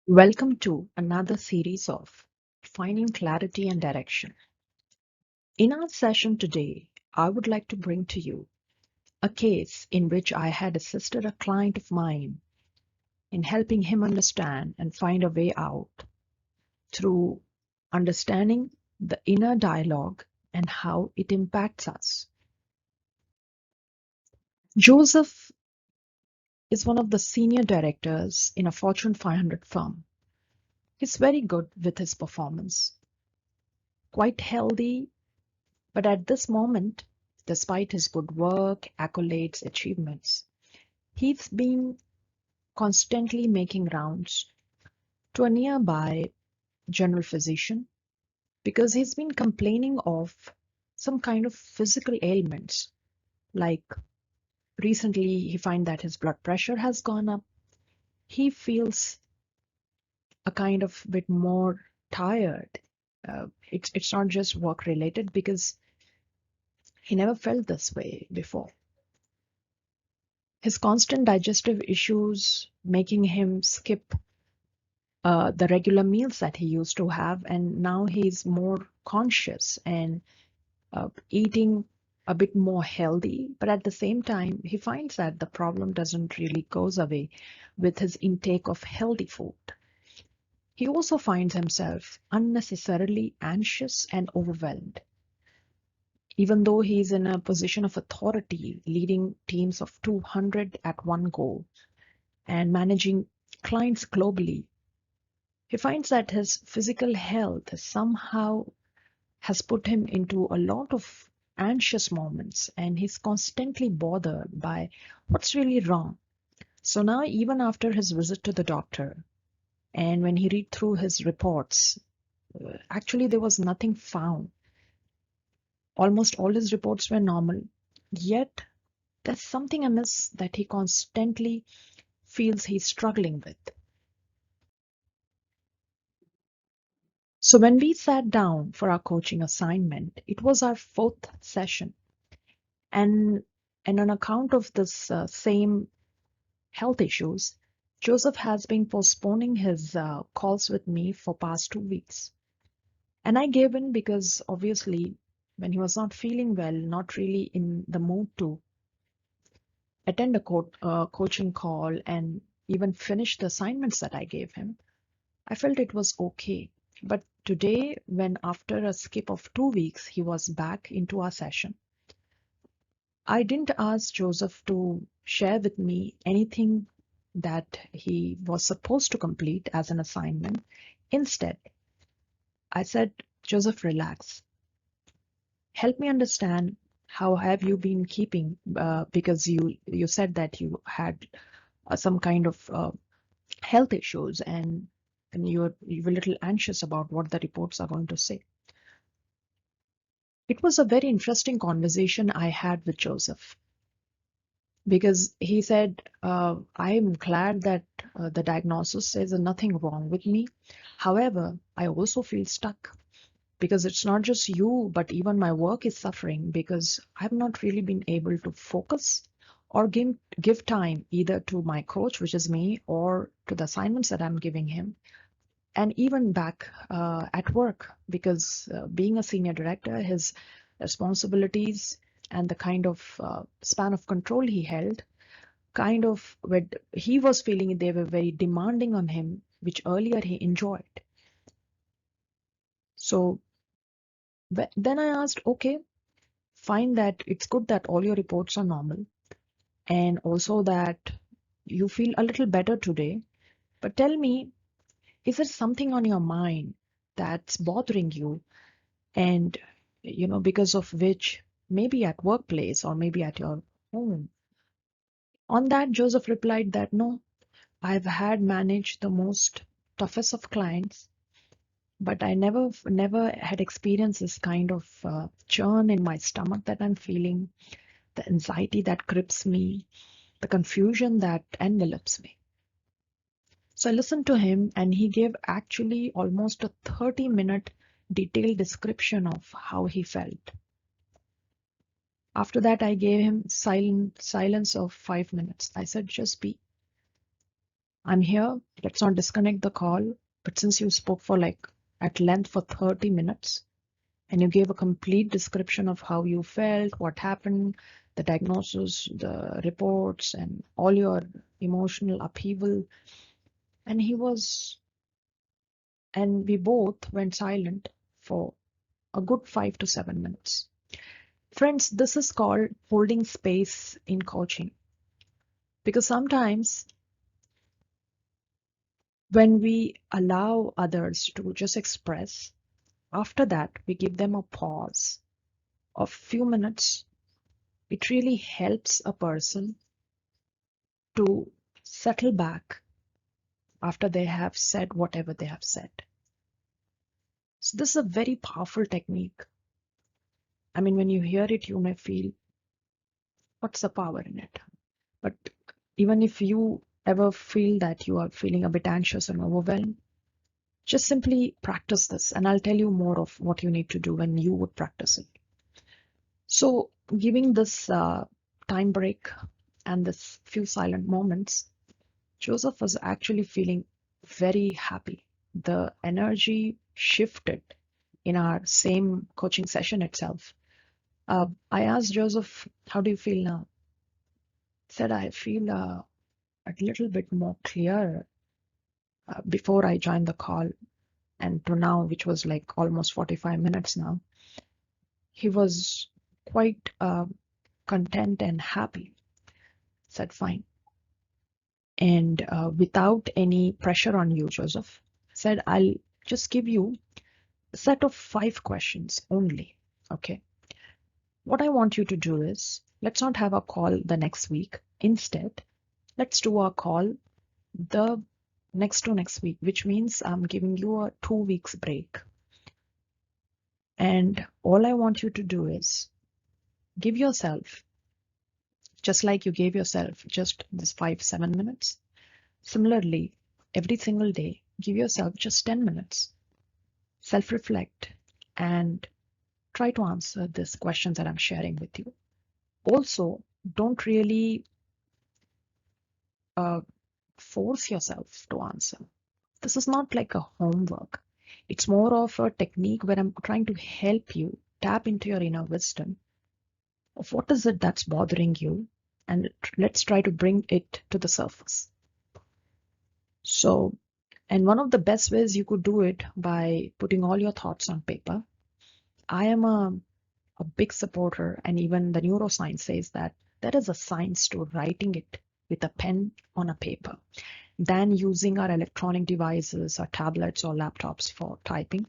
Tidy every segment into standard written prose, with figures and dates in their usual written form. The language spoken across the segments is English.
Welcome to another series of Finding Clarity and Direction. In our session today, I would like to bring to you a case in which I had assisted a client of mine in helping him understand and find a way out through understanding the inner dialogue and how it impacts us. Joseph is one of the senior directors in a Fortune 500 firm. He's very good with his performance, quite healthy. But at this moment, despite his good work, accolades, achievements, he's been constantly making rounds to a nearby general physician because he's been complaining of some kind of physical ailments. Like recently, he finds that his blood pressure has gone up. He feels a kind of bit more tired. It's not just work related because he never felt this way before. His constant digestive issues making him skip the regular meals that he used to have, and now he's more conscious and eating a bit more healthy. But at the same time, he finds that the problem doesn't really goes away with his intake of healthy food. He also finds himself unnecessarily anxious and overwhelmed. Even though he's in a position of authority, leading teams of 200 at one go and managing clients globally, he finds that his physical health somehow has put him into a lot of anxious moments, and he's constantly bothered by what's really wrong. So now, even after his visit to the doctor, and when he read through his reports, actually there was nothing found. Almost all his reports were normal, yet there's something amiss that he constantly feels he's struggling with. So when we sat down for our coaching assignment, it was our fourth session. And, and on account of this same health issues, Joseph has been postponing his calls with me for past 2 weeks. And I gave in because obviously when he was not feeling well, not really in the mood to attend a coaching call and even finish the assignments that I gave him, I felt it was okay. But today, when after a skip of 2 weeks, he was back into our session, I didn't ask Joseph to share with me anything that he was supposed to complete as an assignment. Instead, I said, Joseph, relax. Help me understand how have you been keeping, because you said that you had some kind of health issues, and you were a little anxious about what the reports are going to say. It was a very interesting conversation I had with Joseph because he said, I'm glad that the diagnosis says nothing wrong with me. However, I also feel stuck because it's not just you, but even my work is suffering because I've not really been able to focus or give time either to my coach, which is me, or to the assignments that I'm giving him, and even back at work, because being a senior director, his responsibilities and the kind of span of control he held, kind of what he was feeling, they were very demanding on him, which earlier he enjoyed. So then I asked, okay, fine, that it's good that all your reports are normal and also that you feel a little better today, but tell me, is there something on your mind that's bothering you, and because of which, maybe at workplace or maybe at your home? On that, Joseph replied that no, I've had managed the most toughest of clients, but I never had experienced this kind of churn in my stomach that I'm feeling, the anxiety that grips me, the confusion that envelops me. So I listened to him, and he gave actually almost a 30-minute detailed description of how he felt. After that, I gave him silence of 5 minutes. I said, just be. I'm here. Let's not disconnect the call. But since you spoke for at length for 30 minutes and you gave a complete description of how you felt, what happened, the diagnosis, the reports, and all your emotional upheaval, and we both went silent for a good 5 to 7 minutes. Friends, this is called holding space in coaching. Because sometimes when we allow others to just express, after that, we give them a pause of few minutes. It really helps a person to settle back after they have said whatever they have said. So this is a very powerful technique. I mean, when you hear it, you may feel, what's the power in it? But even if you ever feel that you are feeling a bit anxious and overwhelmed, just simply practice this, and I'll tell you more of what you need to do when you would practice it. So giving this time break and this few silent moments, Joseph was actually feeling very happy. The energy shifted in our same coaching session itself. I asked Joseph, how do you feel now? He said, I feel a little bit more clear before I joined the call and to now, which was like almost 45 minutes now. He was quite content and happy. Said, fine. And without any pressure on you, Joseph, said, I'll just give you a set of 5 questions only. Okay. What I want you to do is, let's not have a call the next week. Instead, let's do a call the next to next week, which means I'm giving you a 2 weeks break. And all I want you to do is give yourself, just like you gave yourself just this 5-7 minutes. Similarly, every single day, give yourself just 10 minutes. Self-reflect and try to answer these questions that I'm sharing with you. Also, don't really force yourself to answer. This is not like a homework. It's more of a technique where I'm trying to help you tap into your inner wisdom of what is it that's bothering you, and let's try to bring it to the surface. So, and one of the best ways you could do it by putting all your thoughts on paper. I am a big supporter, and even the neuroscience says that there is a science to writing it with a pen on a paper than using our electronic devices or tablets or laptops for typing.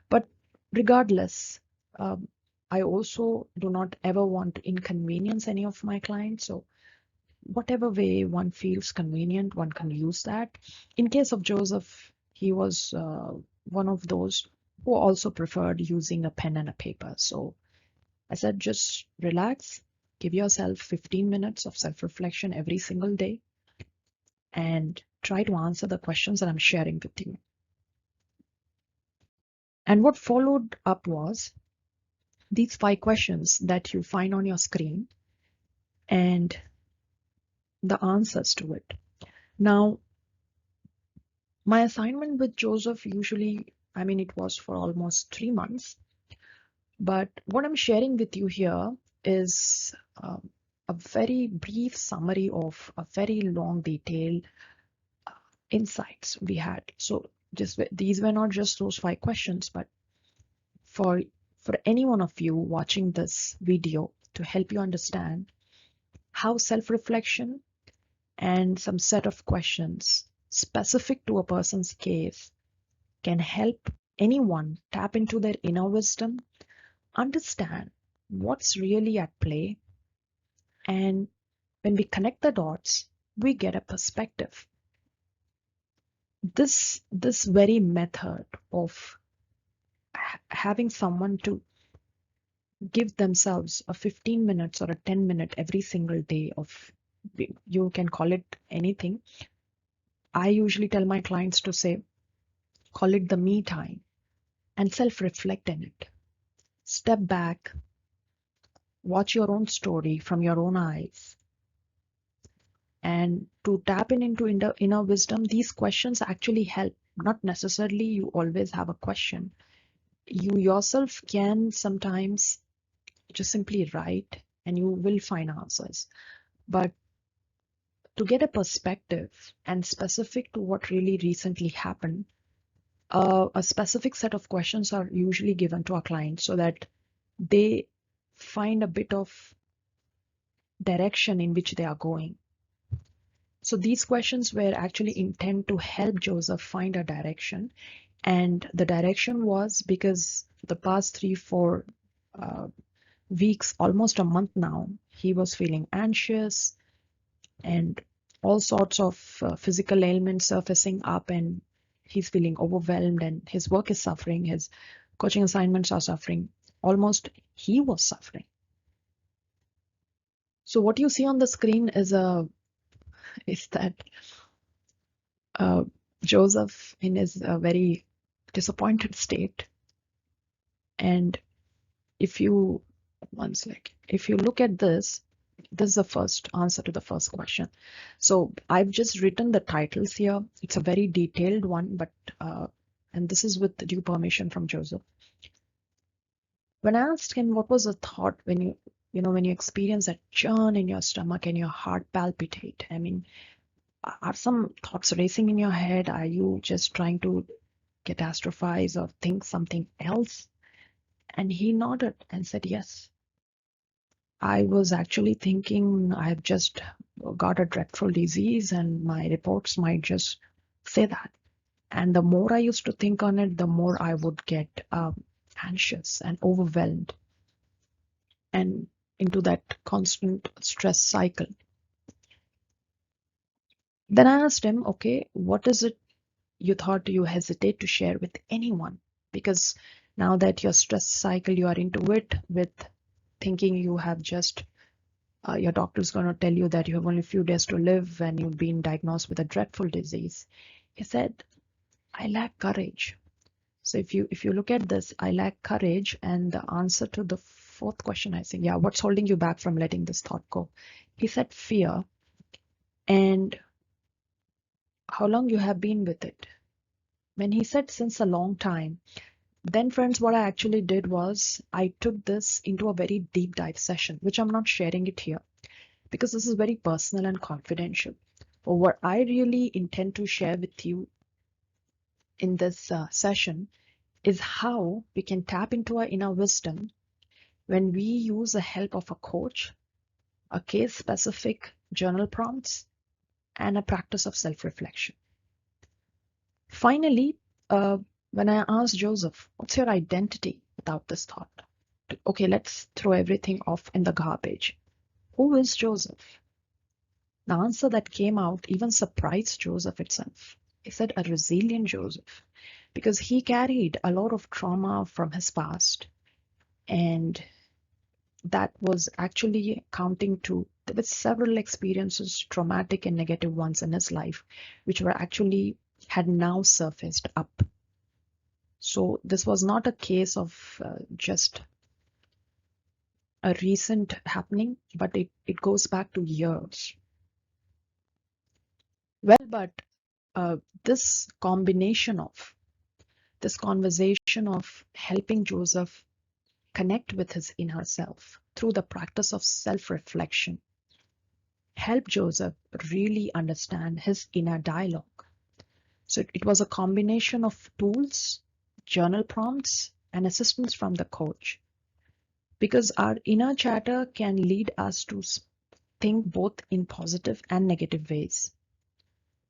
But regardless, I also do not ever want to inconvenience any of my clients. So whatever way one feels convenient, one can use that. In case of Joseph, he was one of those who also preferred using a pen and a paper. So I said, just relax, give yourself 15 minutes of self-reflection every single day, and try to answer the questions that I'm sharing with you. And what followed up was these 5 questions that you find on your screen and the answers to it. Now, my assignment with Joseph usually, I mean, it was for almost 3 months. But what I'm sharing with you here is a very brief summary of a very long, detailed insights we had. So just these were not just those 5 questions, but for any one of you watching this video to help you understand how self-reflection and some set of questions specific to a person's case can help anyone tap into their inner wisdom, understand what's really at play, and when we connect the dots, we get a perspective. This very method of having someone to give themselves a 15 minutes or a 10-minute every single day of, you can call it anything. I usually tell my clients to say, call it the me time, and self-reflect in it. Step back, watch your own story from your own eyes, And to tap into inner wisdom, these questions actually help. Not necessarily you always have a question. You yourself can sometimes just simply write and you will find answers. But to get a perspective and specific to what really recently happened, a specific set of questions are usually given to our clients so that they find a bit of direction in which they are going. So these questions were actually intended to help Joseph find a direction. And the direction was because the past 3, 4 weeks, almost a month now, he was feeling anxious and all sorts of physical ailments surfacing up, and he's feeling overwhelmed, and his work is suffering, his coaching assignments are suffering. Almost he was suffering. So what you see on the screen is that Joseph in his very disappointed state. And if you if you look at this is the first answer to the first question. So I've just written the titles here. It's a very detailed one, but and this is with due permission from Joseph. When I asked him what was the thought when when you experience that churn in your stomach and your heart palpitate, I mean, are some thoughts racing in your head? Are you just trying to catastrophize or think something else? And he nodded and said, yes. I was actually thinking I've just got a dreadful disease and my reports might just say that. And the more I used to think on it, the more I would get anxious and overwhelmed and into that constant stress cycle. Then I asked him, okay, what is it you thought you hesitate to share with anyone? Because now that your stress cycle, you are into it with thinking you have just your doctor's going to tell you that you have only a few days to live and you've been diagnosed with a dreadful disease. He said, I lack courage. So if you look at this, I lack courage, and the answer to the fourth question, I think, yeah, what's holding you back from letting this thought go? He said fear. And how long you have been with it? When he said since a long time, then friends, what I actually did was I took this into a very deep dive session, which I'm not sharing it here because this is very personal and confidential. But what I really intend to share with you in this session is how we can tap into our inner wisdom when we use the help of a coach, a case-specific journal prompts, and a practice of self-reflection. Finally, when I asked Joseph, what's your identity without this thought? Okay, let's throw everything off in the garbage. Who is Joseph? The answer that came out even surprised Joseph itself. He said a resilient Joseph, because he carried a lot of trauma from his past, and that was actually counting to, there were several experiences, traumatic and negative ones in his life, which were actually had now surfaced up. So this was not a case of just a recent happening, but it goes back to years. Well, but this combination of this conversation of helping Joseph connect with his inner self through the practice of self-reflection helped Joseph really understand his inner dialogue. So it was a combination of tools, journal prompts, and assistance from the coach. Because our inner chatter can lead us to think both in positive and negative ways.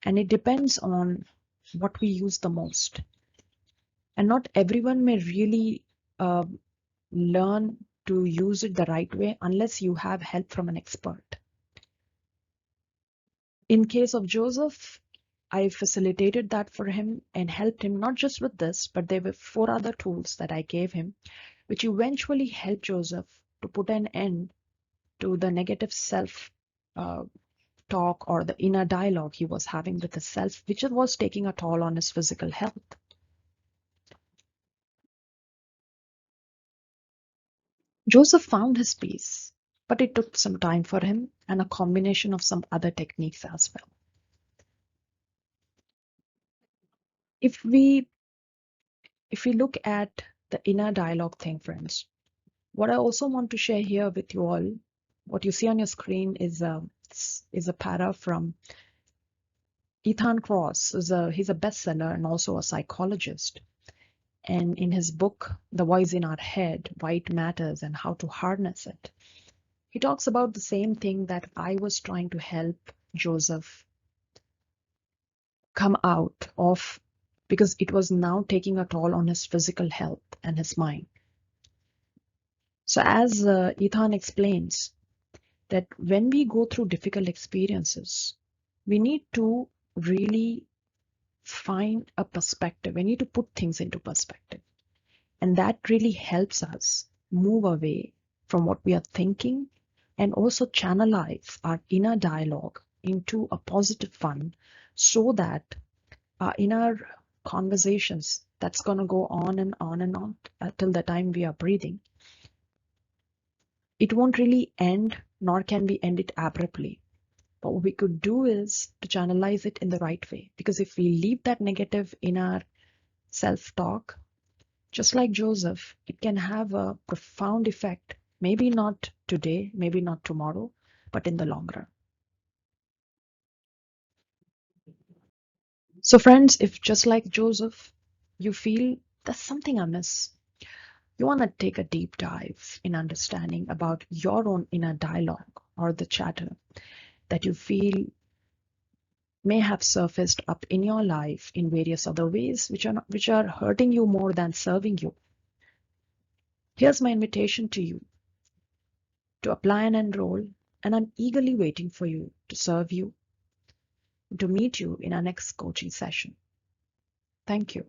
And it depends on what we use the most. And not everyone may really learn to use it the right way unless you have help from an expert. In case of Joseph, I facilitated that for him and helped him not just with this, but there were 4 other tools that I gave him, which eventually helped Joseph to put an end to the negative self talk or the inner dialogue he was having with himself, which was taking a toll on his physical health. Joseph found his peace. but it took some time for him and a combination of some other techniques as well. If we look at the inner dialogue thing, friends, what I also want to share here with you all, what you see on your screen is a para from Ethan Kross. He's a bestseller and also a psychologist. And in his book, The Voice in Our Head, Why It Matters and How to Harness It, he talks about the same thing that I was trying to help Joseph come out of, because it was now taking a toll on his physical health and his mind. So as Ethan explains, that when we go through difficult experiences, we need to really find a perspective. We need to put things into perspective. And that really helps us move away from what we are thinking and also channelize our inner dialogue into a positive one, so that our inner conversations that's going to go on and on and on till the time we are breathing, it won't really end, nor can we end it abruptly. But what we could do is to channelize it in the right way. Because if we leave that negative in our self-talk, just like Joseph, it can have a profound effect. Maybe not today, maybe not tomorrow, but in the long run. So friends, if just like Joseph, you feel there's something amiss, you want to take a deep dive in understanding about your own inner dialogue or the chatter that you feel may have surfaced up in your life in various other ways which are hurting you more than serving you. Here's my invitation to you to apply and enroll, and I'm eagerly waiting for you to serve you, to meet you in our next coaching session. Thank you.